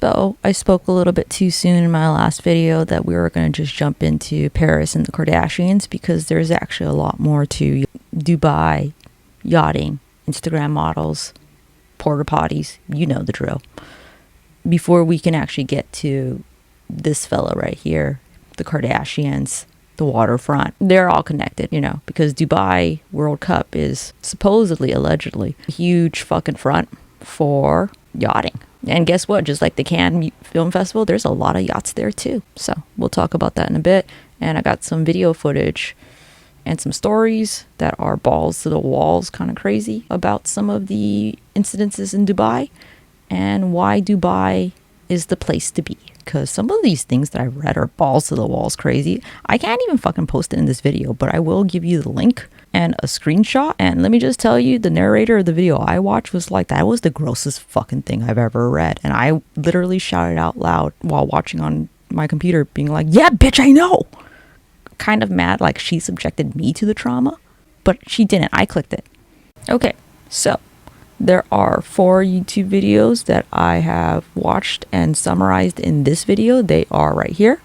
So I spoke a little bit too soon in my last video that we were going to just jump into Paris and the Kardashians, because there's actually a lot more to Dubai, yachting, Instagram models, porta potties, you know the drill. Before we can actually get to this fella right here, the Kardashians, the waterfront, they're all connected, you know, because Dubai World Cup is supposedly, allegedly, a huge fucking front for yachting. And guess what? Just like the Cannes Film Festival, there's a lot of yachts there too. So we'll talk about that in a bit. And I got some video footage and some stories that are balls to the walls, kind of crazy, about some of the incidences in Dubai and why Dubai is the place to be. Because some of these things that I read are balls to the walls crazy. I can't even fucking post it in this video, but I will give you the link and a screenshot. And let me just tell you, the narrator of the video I watched was like, that was the grossest fucking thing I've ever read. And I literally shouted out loud while watching on my computer, being like, yeah, bitch, I know. Kind of mad, like she subjected me to the trauma, but she didn't. I clicked it. Okay, so there are 4 YouTube videos that I have watched and summarized in this video. They are right here.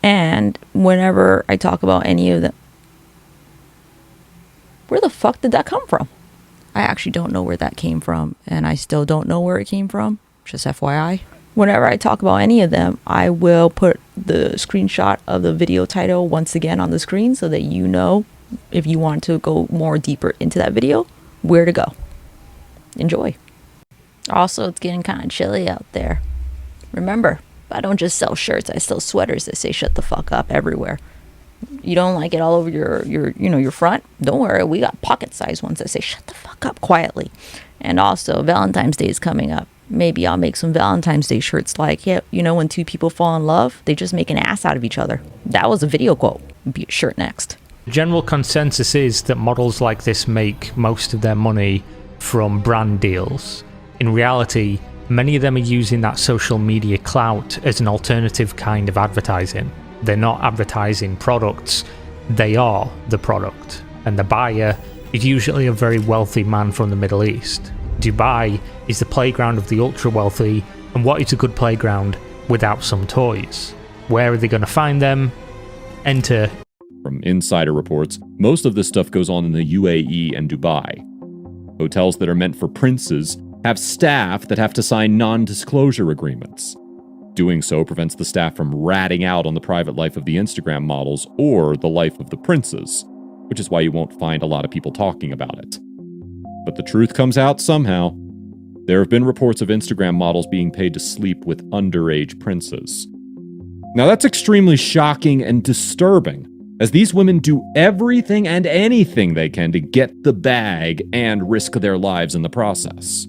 And whenever I talk about any of them, where the fuck did that come from? I actually don't know where that came from, and I still don't know where it came from, just FYI. Whenever I talk about any of them, I will put the screenshot of the video title once again on the screen so that you know, if you want to go more deeper into that video, where to go. Enjoy. Also, it's getting kind of chilly out there. Remember, I don't just sell shirts, I sell sweaters that say shut the fuck up everywhere. You don't like it all over your front? Don't worry, we got pocket size ones that say shut the fuck up quietly. And also, Valentine's Day is coming up. Maybe I'll make some Valentine's Day shirts like, yeah, you know, when 2 people fall in love, they just make an ass out of each other. That was a video quote. Be a shirt next. The general consensus is that models like this make most of their money from brand deals. In reality, many of them are using that social media clout as an alternative kind of advertising. They're not advertising products, they are the product. And the buyer is usually a very wealthy man from the Middle East. Dubai is the playground of the ultra-wealthy, and what is a good playground without some toys? Where are they going to find them? Enter. From insider reports, most of this stuff goes on in the UAE and Dubai. Hotels that are meant for princes have staff that have to sign non-disclosure agreements. Doing so prevents the staff from ratting out on the private life of the Instagram models or the life of the princes, which is why you won't find a lot of people talking about it. But the truth comes out somehow. There have been reports of Instagram models being paid to sleep with underage princes. Now that's extremely shocking and disturbing, as these women do everything and anything they can to get the bag and risk their lives in the process.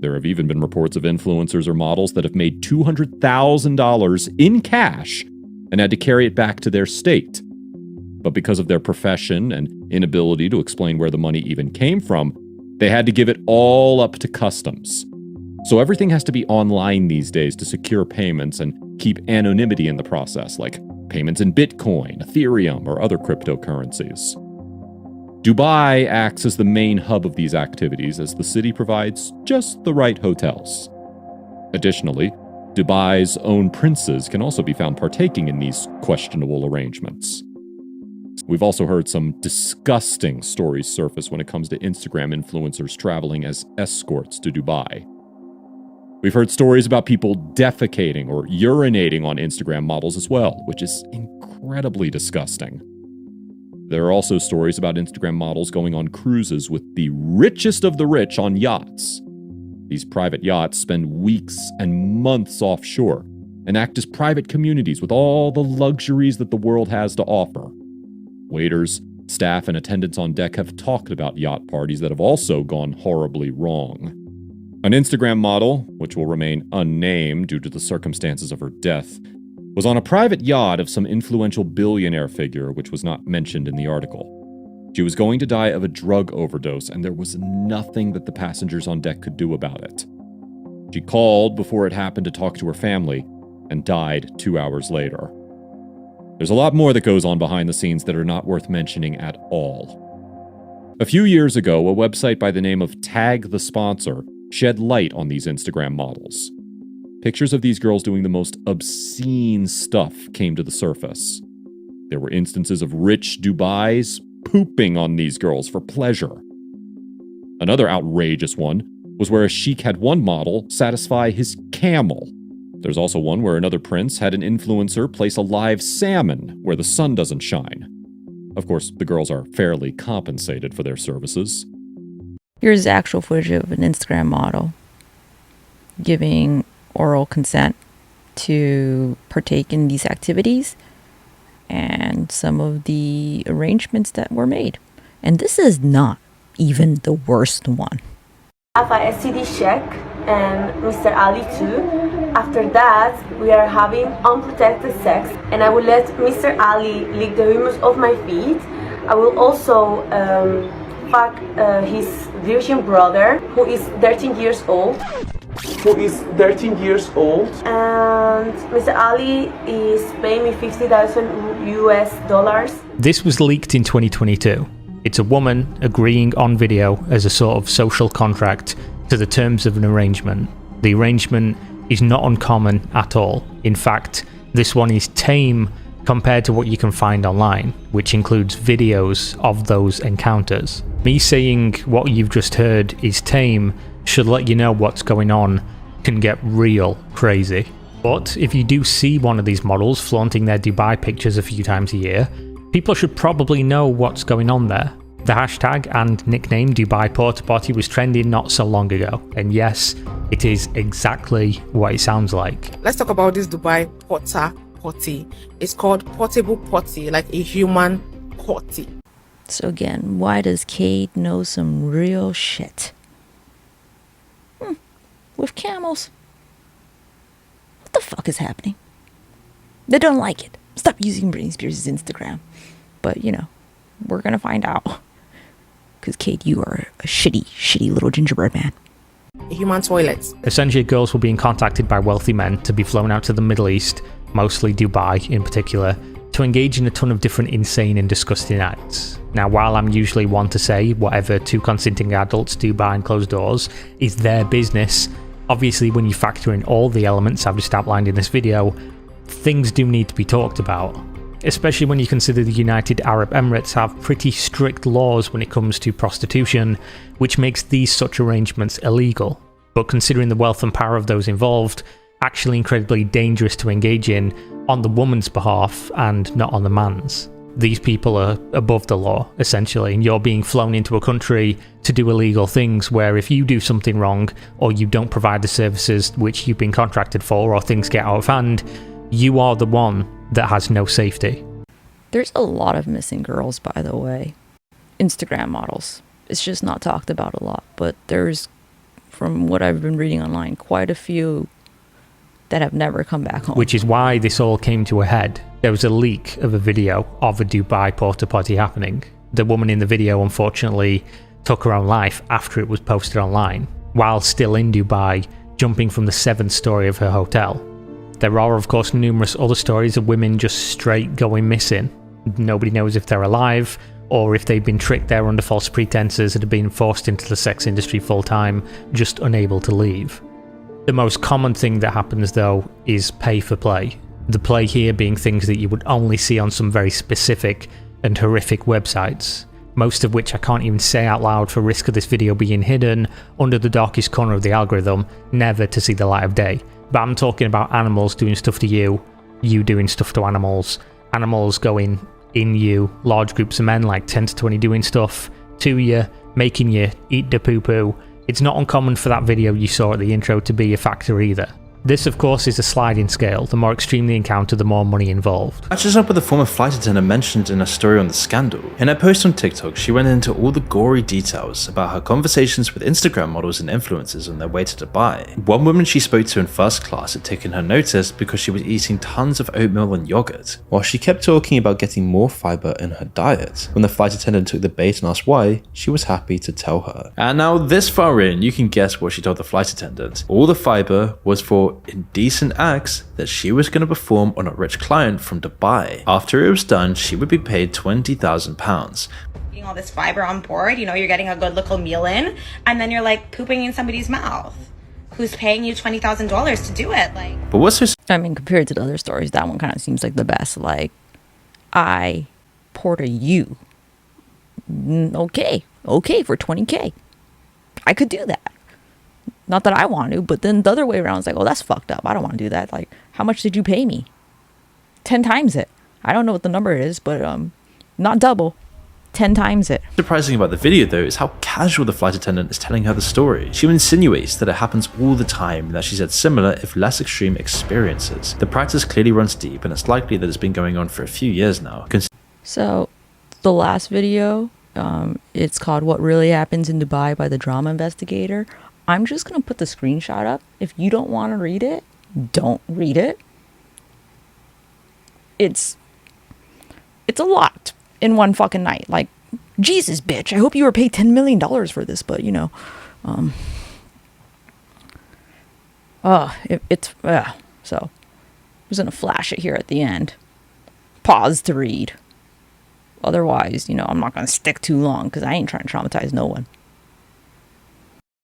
There have even been reports of influencers or models that have made $200,000 in cash and had to carry it back to their state. But because of their profession and inability to explain where the money even came from, they had to give it all up to customs. So everything has to be online these days to secure payments and keep anonymity in the process, like payments in Bitcoin, Ethereum, or other cryptocurrencies. Dubai acts as the main hub of these activities, as the city provides just the right hotels. Additionally, Dubai's own princes can also be found partaking in these questionable arrangements. We've also heard some disgusting stories surface when it comes to Instagram influencers traveling as escorts to Dubai. We've heard stories about people defecating or urinating on Instagram models as well, which is incredibly disgusting. There are also stories about Instagram models going on cruises with the richest of the rich on yachts. These private yachts spend weeks and months offshore and act as private communities with all the luxuries that the world has to offer. Waiters, staff, and attendants on deck have talked about yacht parties that have also gone horribly wrong. An Instagram model, which will remain unnamed due to the circumstances of her death, was on a private yacht of some influential billionaire figure, which was not mentioned in the article. She was going to die of a drug overdose, and there was nothing that the passengers on deck could do about it. She called before it happened to talk to her family, and died 2 hours later. There's a lot more that goes on behind the scenes that are not worth mentioning at all. A few years ago, a website by the name of Tag the Sponsor shed light on these Instagram models. Pictures of these girls doing the most obscene stuff came to the surface. There were instances of rich Dubais pooping on these girls for pleasure. Another outrageous one was where a sheik had one model satisfy his camel. There's also one where another prince had an influencer place a live salmon where the sun doesn't shine. Of course, the girls are fairly compensated for their services. Here's actual footage of an Instagram model giving oral consent to partake in these activities and some of the arrangements that were made. And this is not even the worst one. I have a STD check and Mr. Ali too. After that, we are having unprotected sex and I will let Mr. Ali lick the humus of my feet. I will also fuck his virgin brother who is 13 years old. And Mr. Ali is paying me $50,000. This was leaked in 2022. It's a woman agreeing on video as a sort of social contract to the terms of an arrangement. The arrangement is not uncommon at all. In fact, this one is tame compared to what you can find online, which includes videos of those encounters. Me saying what you've just heard is tame should let you know what's going on can get real crazy. But if you do see one of these models flaunting their Dubai pictures a few times a year, people should probably know what's going on there. The hashtag and nickname Dubai Porta Potty was trending not so long ago, and yes, it is exactly what it sounds like. Let's talk about this Dubai Porta Potty. It's called portable potty, like a human potty. So again, why does Kate know some real shit? With camels. What the fuck is happening? They don't like it. Stop using Britney Spears' Instagram. But, you know, we're gonna find out. Because, Kate, you are a shitty little gingerbread man. A human toilet. Essentially, girls were being contacted by wealthy men to be flown out to the Middle East, mostly Dubai in particular, to engage in a ton of different insane and disgusting acts. Now, while I'm usually one to say whatever two consenting adults do behind closed doors is their business, obviously when you factor in all the elements I've just outlined in this video, things do need to be talked about. Especially when you consider the United Arab Emirates have pretty strict laws when it comes to prostitution, which makes these such arrangements illegal. But considering the wealth and power of those involved, actually incredibly dangerous to engage in on the woman's behalf and not on the man's. These people are above the law, essentially, and you're being flown into a country to do illegal things where if you do something wrong, or you don't provide the services which you've been contracted for, or things get out of hand, you are the one that has no safety. There's a lot of missing girls, by the way. Instagram models. It's just not talked about a lot, but there's, from what I've been reading online, quite a few that have never come back home. Which is why this all came to a head. There was a leak of a video of a Dubai porta potty happening. The woman in the video unfortunately took her own life after it was posted online, while still in Dubai, jumping from the 7th story of her hotel. There are of course numerous other stories of women just straight going missing. Nobody knows if they're alive, or if they've been tricked there under false pretenses and have been forced into the sex industry full time, just unable to leave. The most common thing that happens though is pay for play. The play here being things that you would only see on some very specific and horrific websites, most of which I can't even say out loud for risk of this video being hidden under the darkest corner of the algorithm, never to see the light of day. But I'm talking about animals doing stuff to you, you doing stuff to animals, animals going in you, large groups of men like 10 to 20 doing stuff to you, making you eat the poo-poo. It's not uncommon for that video you saw at the intro to be a factor either. This, of course, is a sliding scale. The more extreme the encounter, the more money involved. Matches up with the former flight attendant mentioned in a story on the scandal. In her post on TikTok, she went into all the gory details about her conversations with Instagram models and influencers on their way to Dubai. One woman she spoke to in first class had taken her notice because she was eating tons of oatmeal and yogurt, while she kept talking about getting more fiber in her diet. When the flight attendant took the bait and asked why, she was happy to tell her. And now this far in, you can guess what she told the flight attendant. All the fiber was for or indecent acts that she was going to perform on a rich client from Dubai. After it was done, she would be paid £20,000. All this fiber on board, you know, you're getting a good little meal in, and then you're like pooping in somebody's mouth who's paying you $20,000 to do it. Like, but what's so I mean, compared to the other stories, that one kind of seems like the best. Like, I porter you. Okay, for 20K. I could do that. Not that I want to, but then the other way around is like, oh, that's fucked up. I don't want to do that. Like, how much did you pay me? 10 times it. I don't know what the number is, but not double. 10 times it. surprising about the video though is how casual the flight attendant is telling her the story. She insinuates that it happens all the time and that she's had similar, if less extreme, experiences. The practice clearly runs deep and it's likely that it's been going on for a few years now. So, the last video, it's called What Really Happens in Dubai by the drama investigator. I'm just going to put the screenshot up. If you don't want to read it, don't read it. It's a lot in one fucking night. Like, Jesus, bitch, I hope you were paid $10 million for this, but you know, so I'm just gonna flash it here at the end. Pause to read. Otherwise, you know, I'm not gonna stick too long because I ain't trying to traumatize no one.